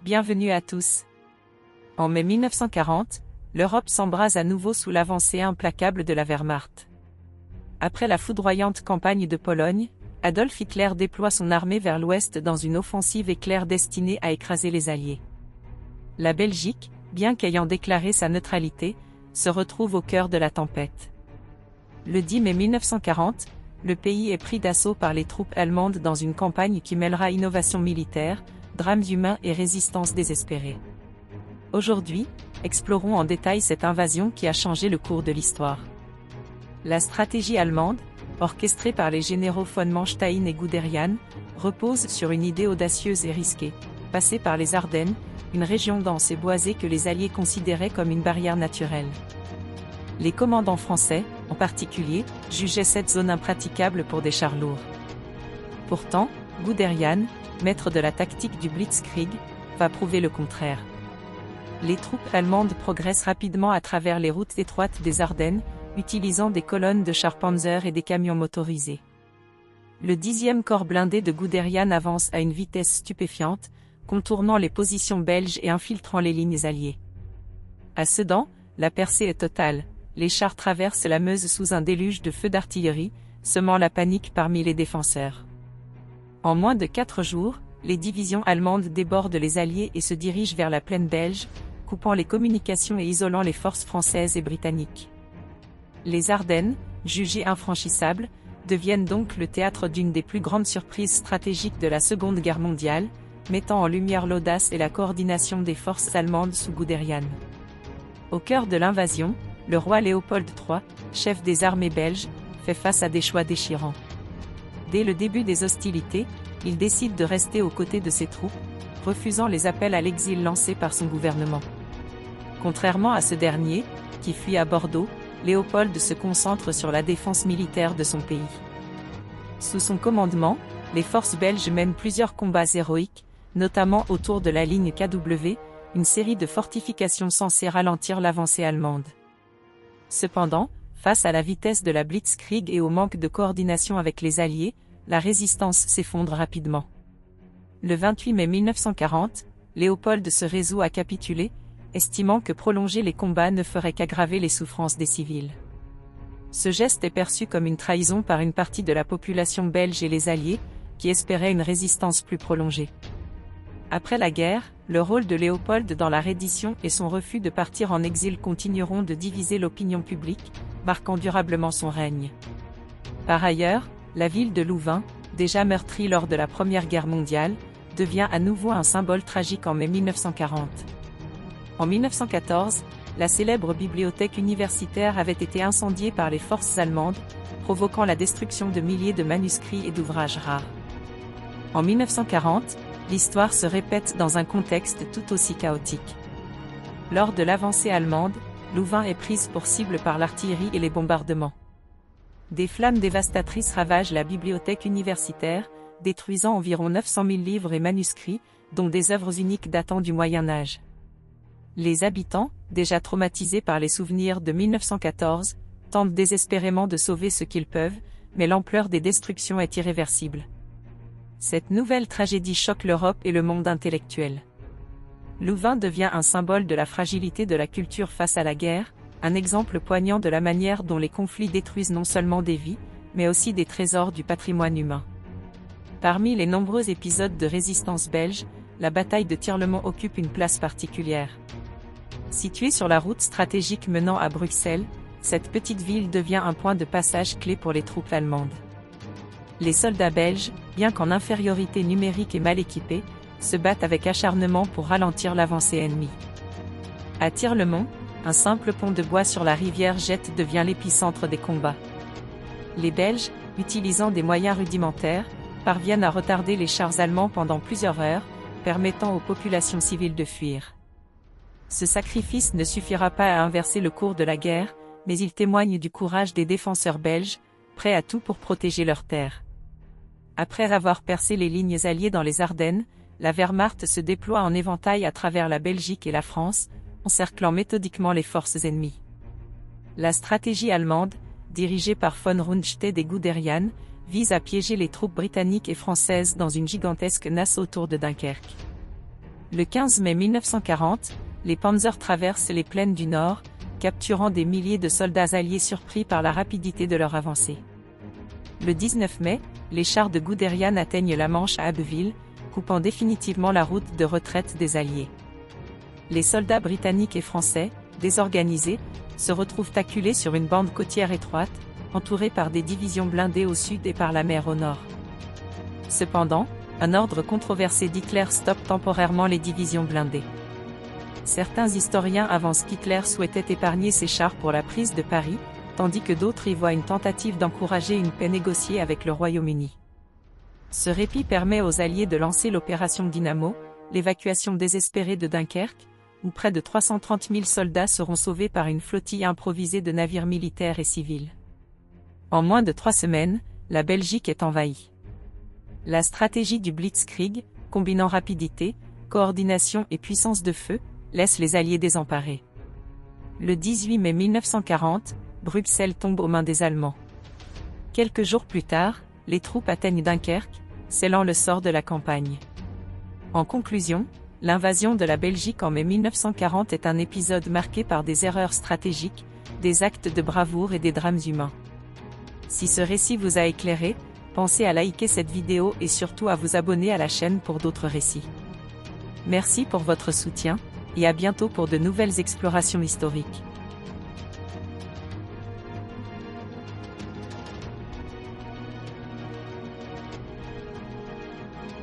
Bienvenue à tous. En mai 1940, l'Europe s'embrase à nouveau sous l'avancée implacable de la Wehrmacht. Après la foudroyante campagne de Pologne, Adolf Hitler déploie son armée vers l'ouest dans une offensive éclair destinée à écraser les Alliés. La Belgique, bien qu'ayant déclaré sa neutralité, se retrouve au cœur de la tempête. Le 10 mai 1940, le pays est pris d'assaut par les troupes allemandes dans une campagne qui mêlera innovation militaire, drames humains et résistance désespérée. Aujourd'hui, explorons en détail cette invasion qui a changé le cours de l'histoire. La stratégie allemande, orchestrée par les généraux von Manstein et Guderian, repose sur une idée audacieuse et risquée: passer par les Ardennes, une région dense et boisée que les Alliés considéraient comme une barrière naturelle. Les commandants français, en particulier, jugeaient cette zone impraticable pour des chars lourds. Pourtant, Guderian, maître de la tactique du Blitzkrieg, va prouver le contraire. Les troupes allemandes progressent rapidement à travers les routes étroites des Ardennes, utilisant des colonnes de chars Panzer et des camions motorisés. Le 10e corps blindé de Guderian avance à une vitesse stupéfiante, contournant les positions belges et infiltrant les lignes alliées. À Sedan, la percée est totale, les chars traversent la Meuse sous un déluge de feux d'artillerie, semant la panique parmi les défenseurs. En moins de 4 jours, les divisions allemandes débordent les Alliés et se dirigent vers la plaine belge, coupant les communications et isolant les forces françaises et britanniques. Les Ardennes, jugées infranchissables, deviennent donc le théâtre d'une des plus grandes surprises stratégiques de la Seconde Guerre mondiale, mettant en lumière l'audace et la coordination des forces allemandes sous Guderian. Au cœur de l'invasion, le roi Léopold III, chef des armées belges, fait face à des choix déchirants. Dès le début des hostilités, il décide de rester aux côtés de ses troupes, refusant les appels à l'exil lancés par son gouvernement. Contrairement à ce dernier, qui fuit à Bordeaux, Léopold se concentre sur la défense militaire de son pays. Sous son commandement, les forces belges mènent plusieurs combats héroïques, notamment autour de la ligne KW, une série de fortifications censées ralentir l'avancée allemande. Cependant, face à la vitesse de la Blitzkrieg et au manque de coordination avec les Alliés, la résistance s'effondre rapidement. Le 28 mai 1940, Léopold se résout à capituler, estimant que prolonger les combats ne ferait qu'aggraver les souffrances des civils. Ce geste est perçu comme une trahison par une partie de la population belge et les Alliés, qui espéraient une résistance plus prolongée. Après la guerre, le rôle de Léopold dans la reddition et son refus de partir en exil continueront de diviser l'opinion publique, marquant durablement son règne. Par ailleurs, la ville de Louvain, déjà meurtrie lors de la Première Guerre mondiale, devient à nouveau un symbole tragique en mai 1940. En 1914, la célèbre bibliothèque universitaire avait été incendiée par les forces allemandes, provoquant la destruction de milliers de manuscrits et d'ouvrages rares. En 1940, l'histoire se répète dans un contexte tout aussi chaotique. Lors de l'avancée allemande, Louvain est prise pour cible par l'artillerie et les bombardements. Des flammes dévastatrices ravagent la bibliothèque universitaire, détruisant environ 900 000 livres et manuscrits, dont des œuvres uniques datant du Moyen Âge. Les habitants, déjà traumatisés par les souvenirs de 1914, tentent désespérément de sauver ce qu'ils peuvent, mais l'ampleur des destructions est irréversible. Cette nouvelle tragédie choque l'Europe et le monde intellectuel. Louvain devient un symbole de la fragilité de la culture face à la guerre, un exemple poignant de la manière dont les conflits détruisent non seulement des vies, mais aussi des trésors du patrimoine humain. Parmi les nombreux épisodes de résistance belge, la bataille de Tirlemont occupe une place particulière. Située sur la route stratégique menant à Bruxelles, cette petite ville devient un point de passage clé pour les troupes allemandes. Les soldats belges, bien qu'en infériorité numérique et mal équipés, se battent avec acharnement pour ralentir l'avancée ennemie. À Tirlemont, un simple pont de bois sur la rivière Jette devient l'épicentre des combats. Les Belges, utilisant des moyens rudimentaires, parviennent à retarder les chars allemands pendant plusieurs heures, permettant aux populations civiles de fuir. Ce sacrifice ne suffira pas à inverser le cours de la guerre, mais il témoigne du courage des défenseurs belges, prêts à tout pour protéger leurs terres. Après avoir percé les lignes alliées dans les Ardennes, la Wehrmacht se déploie en éventail à travers la Belgique et la France, encerclant méthodiquement les forces ennemies. La stratégie allemande, dirigée par von Rundstedt et Guderian, vise à piéger les troupes britanniques et françaises dans une gigantesque nasse autour de Dunkerque. Le 15 mai 1940, les Panzers traversent les plaines du Nord, capturant des milliers de soldats alliés surpris par la rapidité de leur avancée. Le 19 mai, les chars de Guderian atteignent la Manche à Abbeville, coupant définitivement la route de retraite des Alliés. Les soldats britanniques et français, désorganisés, se retrouvent acculés sur une bande côtière étroite, entourés par des divisions blindées au sud et par la mer au nord. Cependant, un ordre controversé d'Hitler stoppe temporairement les divisions blindées. Certains historiens avancent qu'Hitler souhaitait épargner ses chars pour la prise de Paris, tandis que d'autres y voient une tentative d'encourager une paix négociée avec le Royaume-Uni. Ce répit permet aux Alliés de lancer l'opération Dynamo, l'évacuation désespérée de Dunkerque, où près de 330 000 soldats seront sauvés par une flottille improvisée de navires militaires et civils. En moins de 3 semaines, la Belgique est envahie. La stratégie du Blitzkrieg, combinant rapidité, coordination et puissance de feu, laisse les Alliés désemparés. Le 18 mai 1940, Bruxelles tombe aux mains des Allemands. Quelques jours plus tard, les troupes atteignent Dunkerque, scellant le sort de la campagne. En conclusion, l'invasion de la Belgique en mai 1940 est un épisode marqué par des erreurs stratégiques, des actes de bravoure et des drames humains. Si ce récit vous a éclairé, pensez à liker cette vidéo et surtout à vous abonner à la chaîne pour d'autres récits. Merci pour votre soutien, et à bientôt pour de nouvelles explorations historiques.